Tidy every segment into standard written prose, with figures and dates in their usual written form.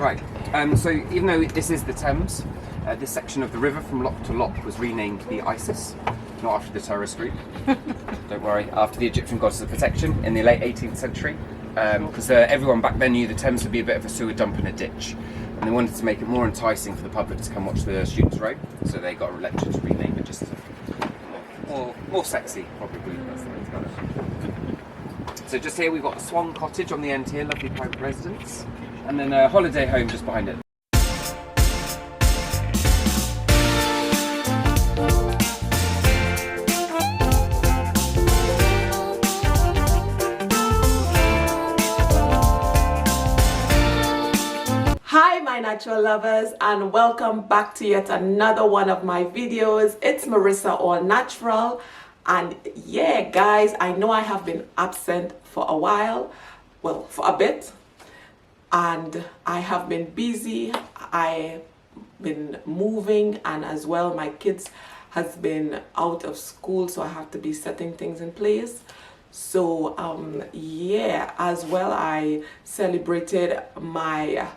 Right, so even though this is the Thames, this section of the river from lock to lock was renamed the Isis, not after the terrorist group. Don't worry, after the Egyptian goddess of protection in the late 18th century. Because everyone back then knew the Thames would be a bit of a sewer dump and a ditch. And they wanted to make it more enticing for the public to come watch the students row. So they got a lecture to rename it just to, more sexy, probably. That's the way to go. So just here we've got a Swan Cottage on the end here, lovely private residence. And then a holiday home just behind it. Hi my natural lovers, and welcome back to yet another one of my videos. It's Marissa All Natural, and yeah guys, I know I have been absent for a while, well for a bit, and I have been busy. I've been moving, and as well my kids has been out of school, so I have to be setting things in place. So yeah, as well I celebrated my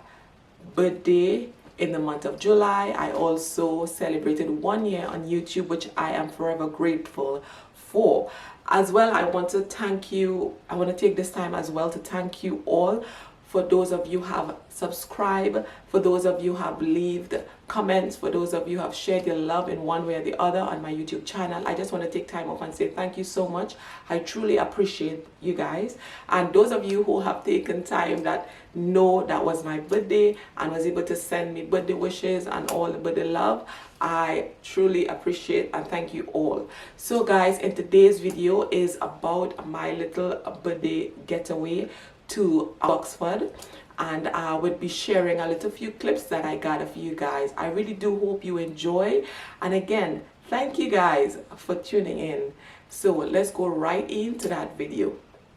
birthday in the month of July. I also celebrated 1 year on YouTube, which I am forever grateful for. As well, I want to thank you. I want to take this time as well to thank you all. For those of you who have subscribed, for those of you who have left comments, for those of you who have shared your love in one way or the other on my YouTube channel, I just want to take time off and say thank you so much. I truly appreciate you guys. And those of you who have taken time that know that was my birthday and was able to send me birthday wishes and all the birthday love, I truly appreciate and thank you all. So guys, in today's video is about my little birthday getaway to Oxford, and I would be sharing a little few clips that I got of you guys. I really do hope you enjoy, and again, thank you guys for tuning in. So let's go right into that video.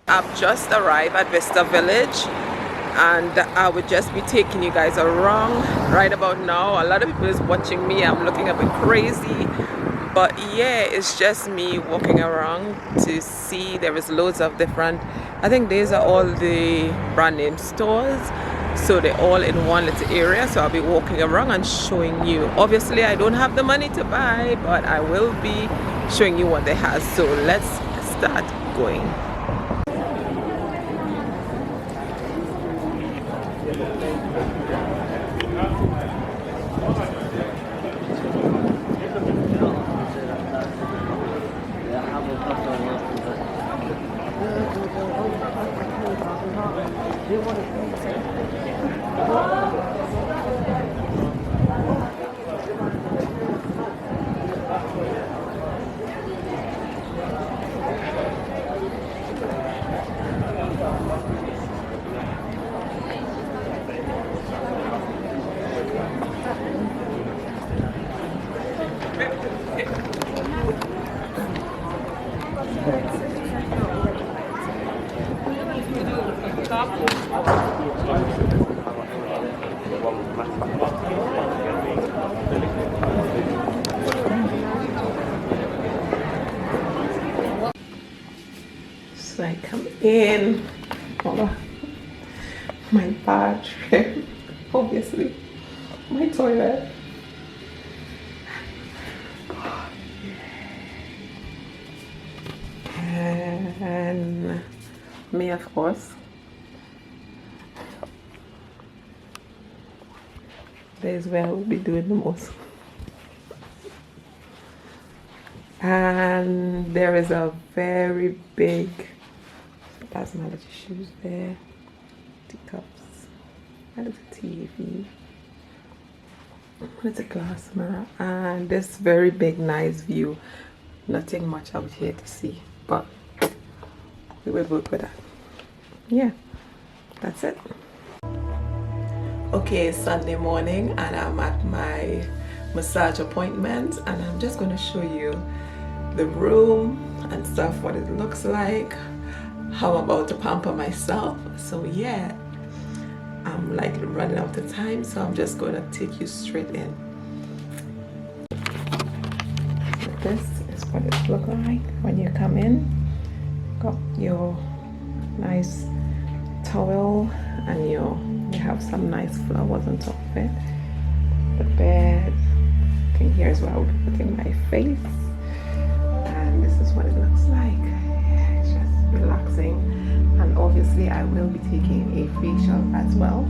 I've just arrived at Vista Village, and I would just be taking you guys around right about now. A lot of people is watching me. I'm looking a bit crazy, but yeah, it's just me walking around to see. There is loads of different, I think these are all the brand name stores, so they're all in one little area. So I'll be walking around and showing you. Obviously I don't have the money to buy, but I will be showing you what they have. So let's start going. So I come in, my bathroom, obviously, my toilet. And me, of course. There's where I will be doing the most. And there is a very big plasma shoes there, teacups, a little TV, it's a glass mirror, and this very big nice view. Nothing much out here to see, but we will work with that. Yeah, that's it. Okay, it's Sunday morning and I'm at my massage appointment, and I'm just going to show you the room and stuff, what it looks like, how I'm about to pamper myself. So yeah, I'm like running out of time, so I'm just going to take you straight in. So this is what it looks like when you come in. Got your nice towel and your have some nice flowers on top of it. The bed. I think here's where I would be putting my face. And this is what it looks like. It's just relaxing. And obviously I will be taking a facial as well.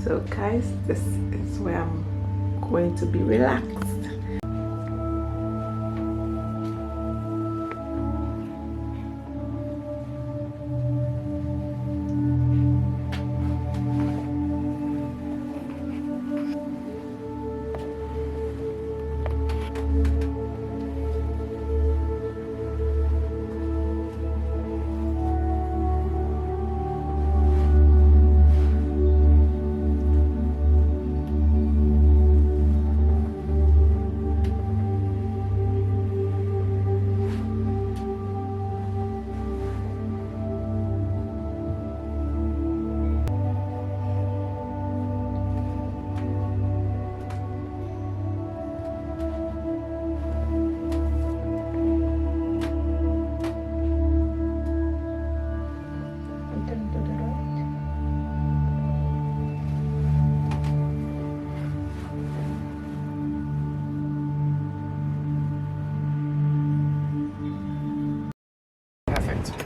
So guys, this is where I'm going to be relaxed.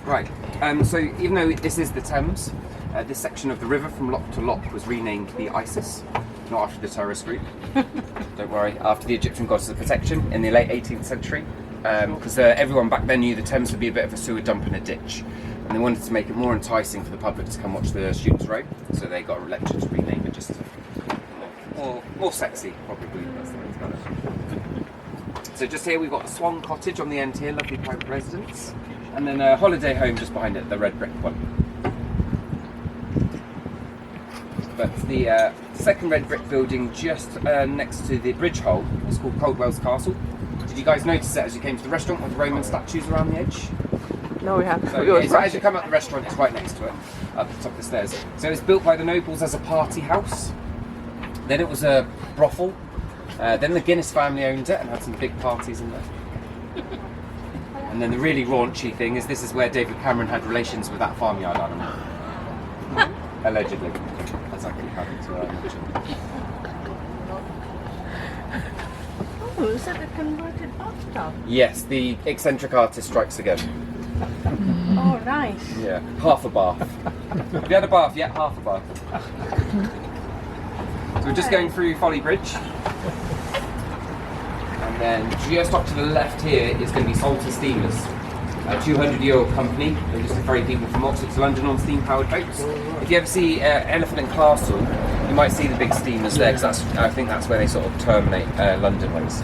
Right, so even though this is the Thames, this section of the river from lock to lock was renamed the Isis, not after the terrorist group, don't worry, after the Egyptian goddess of protection in the late 18th century, because everyone back then knew the Thames would be a bit of a sewer dump and a ditch, and they wanted to make it more enticing for the public to come watch the students row, so they got a lecture to rename it just to more sexy, probably, that's the way to go. So just here we've got the Swan Cottage on the end here, lovely private residence. And then a holiday home just behind it, the red brick one. But the second red brick building just next to the bridge hole is called Coldwell's Castle. Did you guys notice that as you came to the restaurant with the Roman statues around the edge? No, we haven't. So, yeah, so as you come up the restaurant, it's right next to it, at the top of the stairs. So it was built by the nobles as a party house. Then it was a brothel. Then the Guinness family owned it and had some big parties in there. And then the really raunchy thing is this is where David Cameron had relations with that farmyard animal. Allegedly. That's actually happened to mention. Oh, is that a converted bathtub? Yes, the eccentric artist strikes again. Oh, nice. Yeah, half a bath. Have you had a bath yet? Half a bath. So we're just going through Folly Bridge. And then just up to the left here is going to be Salter Steamers, a 200-year-old company. They used to ferry people from Oxford to London on steam-powered boats. If you ever see Elephant and Castle, you might see the big steamers there, because I think that's where they sort of terminate London ways.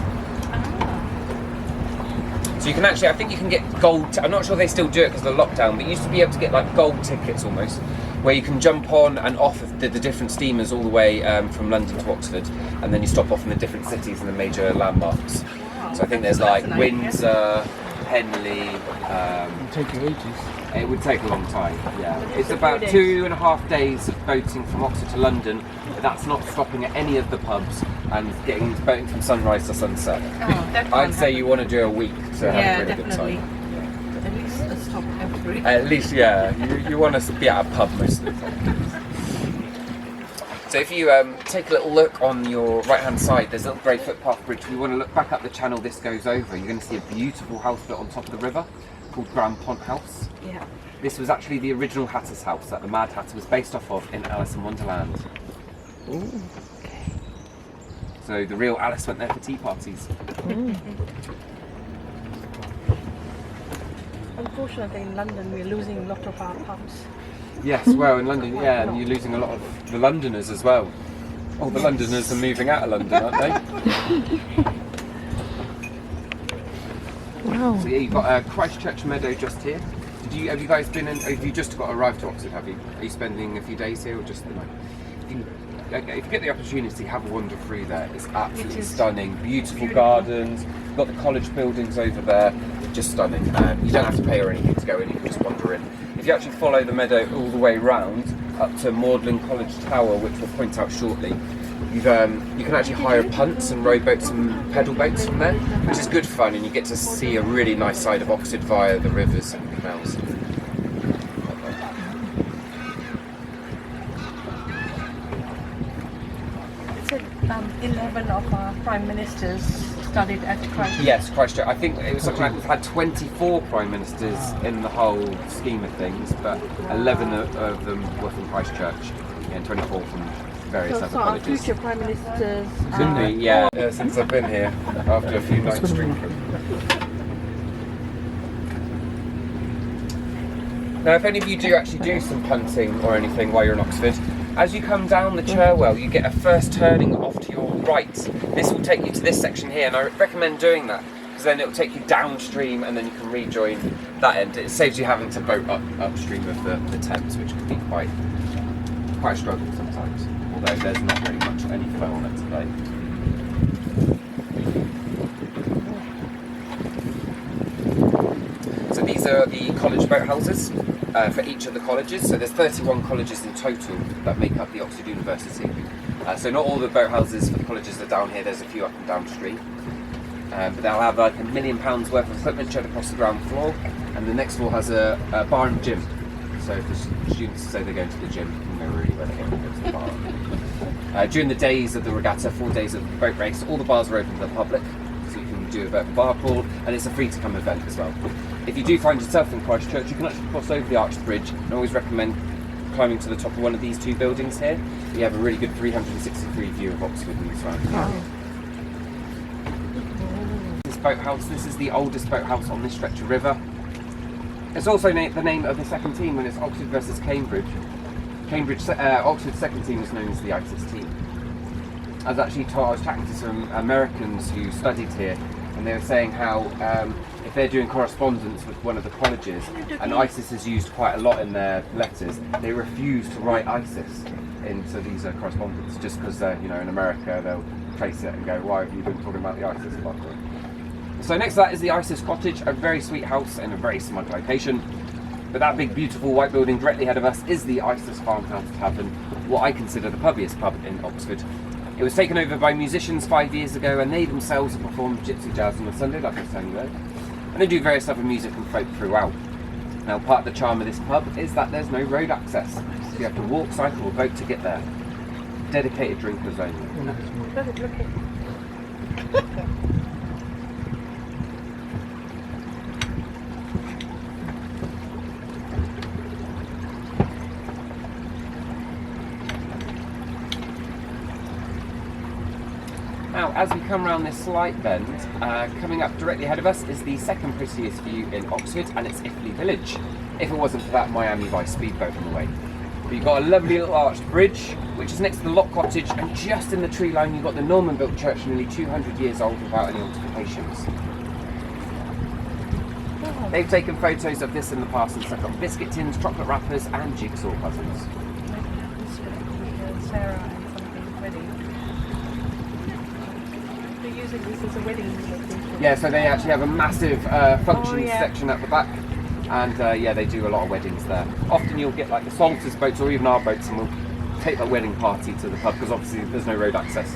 So you can actually, I think you can get gold, I'm not sure they still do it because of the lockdown, but you used to be able to get like gold tickets almost, where you can jump on and off of the different steamers all the way from London to Oxford, and then you stop off in the different cities and the major landmarks. So I think there's like Windsor, Henley. It would take you ages. It would take a long time, yeah. It's about 2.5 days of boating from Oxford to London, but that's not stopping at any of the pubs and getting boating from sunrise to sunset. I'd say you want to do a week to have a really good time. At least a stop every. At least, yeah, you want to be at a pub most of the time. So if you take a little look on your right hand side, there's a little grey footpath bridge. If you want to look back up the channel this goes over, you're going to see a beautiful house built on top of the river called Grand Pont House. Yeah. This was actually the original Hatter's house that the Mad Hatter was based off of in Alice in Wonderland. Ooh, okay. So the real Alice went there for tea parties. Unfortunately, in London, we're losing a lot of our pubs. Yes, well, in London, yeah, and you're losing a lot of the Londoners as well. All the Londoners are moving out of London, aren't they? Wow. So yeah, you've got Christchurch Meadow just here. Have you guys been in? Have you just got arrived to Oxford? Have you? Are you spending a few days here or just the night? If you get the opportunity, have a wander through there. It's absolutely stunning. Beautiful gardens. You've got the college buildings over there. Just stunning. You don't have to pay or anything to go in. You can just wander in. If you actually follow the meadow all the way round up to Magdalen College Tower, which we'll point out shortly, you can actually hire punts and rowboats and pedal boats from there, which is good fun, and you get to see a really nice side of Oxford via the rivers and canals. 11 of our prime ministers studied at Christ. Yes, Christchurch. I think it was something like we've had 24 prime ministers in the whole scheme of things, but 11 of them were from Christchurch and 24 from various other So our colleges. future prime ministers. Yeah, since I've been here, after a few nights drinking. Now, if any of you do actually do some punting or anything while you're in Oxford, as you come down the Cherwell, you get a first turning off to your right. This will take you to this section here, and I recommend doing that, because then it will take you downstream and then you can rejoin that end. It saves you having to boat upstream of the Thames, which can be quite a struggle sometimes, although there's not really much any flow on it today. So these are the college boathouses for each of the colleges. So there's 31 colleges in total that make up the Oxford University. So not all the boathouses for the colleges are down here, there's a few up and downstream. But they'll have like £1 million worth of equipment shed across the ground floor, and the next floor has a bar and gym. So if the students say they're going to the gym, you know really where they're going to go to the bar. During the days of the regatta, 4 days of the boat race, all the bars are open to the public, so you can do a bit of a bar crawl, and it's a free to come event as well. If you do find yourself in Christchurch, you can actually cross over the arched bridge. I always recommend climbing to the top of one of these two buildings here. You have a really good 360-degree view of Oxford and the surrounding area. This boathouse, this is the oldest boathouse on this stretch of river. It's also the name of the second team when it's Oxford versus Cambridge. Oxford's second team is known as the ISIS team. I was chatting to some Americans who studied here, and they were saying how if they're doing correspondence with one of the colleges, and ISIS is used quite a lot in their letters, they refuse to write ISIS into these correspondence, just because in America they'll trace it and go, why have you been talking about the ISIS club? So next to that is the ISIS Cottage, a very sweet house in a very smug location. But that big beautiful white building directly ahead of us is the ISIS Farmhouse Tavern, what I consider the pubbiest pub in Oxford. It was taken over by musicians 5 years ago, and they themselves have performed gypsy jazz on a Sunday, like I was telling you earlier. And they do various other music and folk throughout. Now, part of the charm of this pub is that there's no road access, so you have to walk, cycle or boat to get there. Dedicated drinkers only. Now, as we come around this slight bend, coming up directly ahead of us is the second prettiest view in Oxford, and it's Iffley Village. If it wasn't for that Miami Vice speedboat on the way. But you've got a lovely little arched bridge, which is next to the Lock Cottage, and just in the tree line you've got the Norman-built church, nearly 200 years old without any altercations. They've taken photos of this in the past and stuck on biscuit tins, chocolate wrappers, and jigsaw puzzles. Sarah and something wedding. They're using this as a wedding location. Yeah, so they actually have a massive functions section at the back, and they do a lot of weddings there. Often you'll get like the Salters boats or even our boats, and we'll take that wedding party to the pub because obviously there's no road access.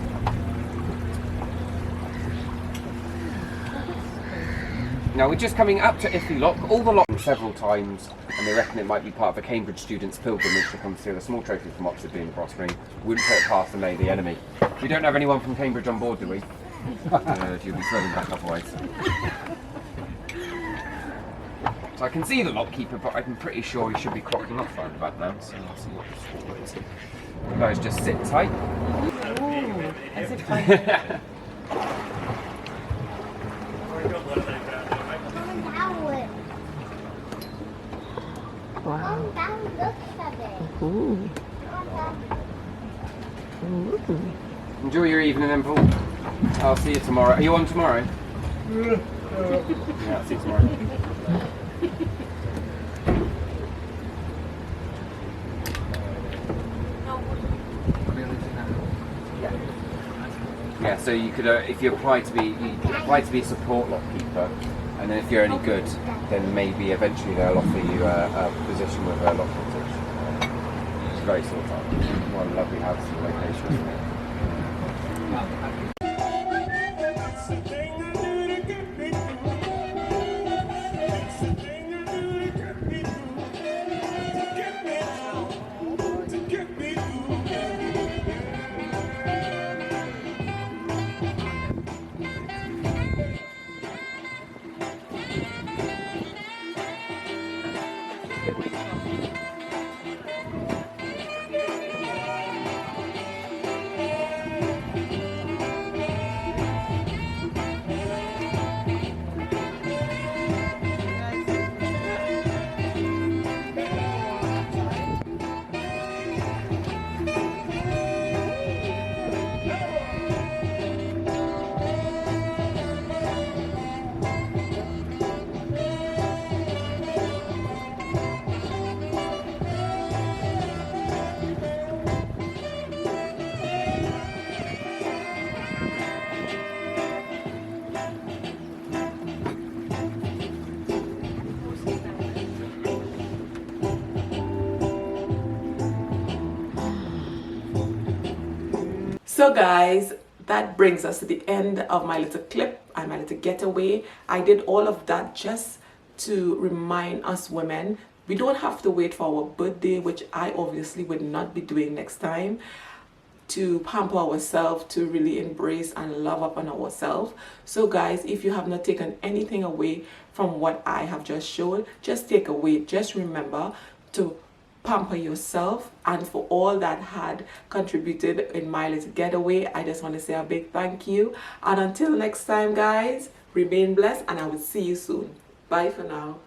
Now we're just coming up to Iffley Lock. All the locks several times, and they reckon it might be part of a Cambridge students' pilgrimage to come see the small trophy from Oxford being across green. Wouldn't put it past them, the enemy. We don't have anyone from Cambridge on board, do we? You'll be thrown back otherwise. So I can see the lockkeeper, but I'm pretty sure he should be clocking off round about now, so I'll see what the score is. You guys just sit tight. Ooh, as if I wow. Ooh. Ooh. Enjoy your evening then, Paul. I'll see you tomorrow. Are you on tomorrow? Yeah, I'll see you tomorrow. Yeah, so you could, if you apply to be a support lockkeeper, and then if you're any good, then maybe eventually they'll offer you a position with a lock cottage. It's very sought after. What a lovely house and location, isn't it? So guys, that brings us to the end of my little clip and my little getaway. I did all of that just to remind us women we don't have to wait for our birthday, which I obviously would not be doing next time, to pamper ourselves, to really embrace and love up on ourselves. So guys, if you have not taken anything away from what I have just shown, just take away, just remember to pamper yourself. And for all that had contributed in my little getaway, I just want to say a big thank you. And until next time guys, remain blessed and I will see you soon. Bye for now.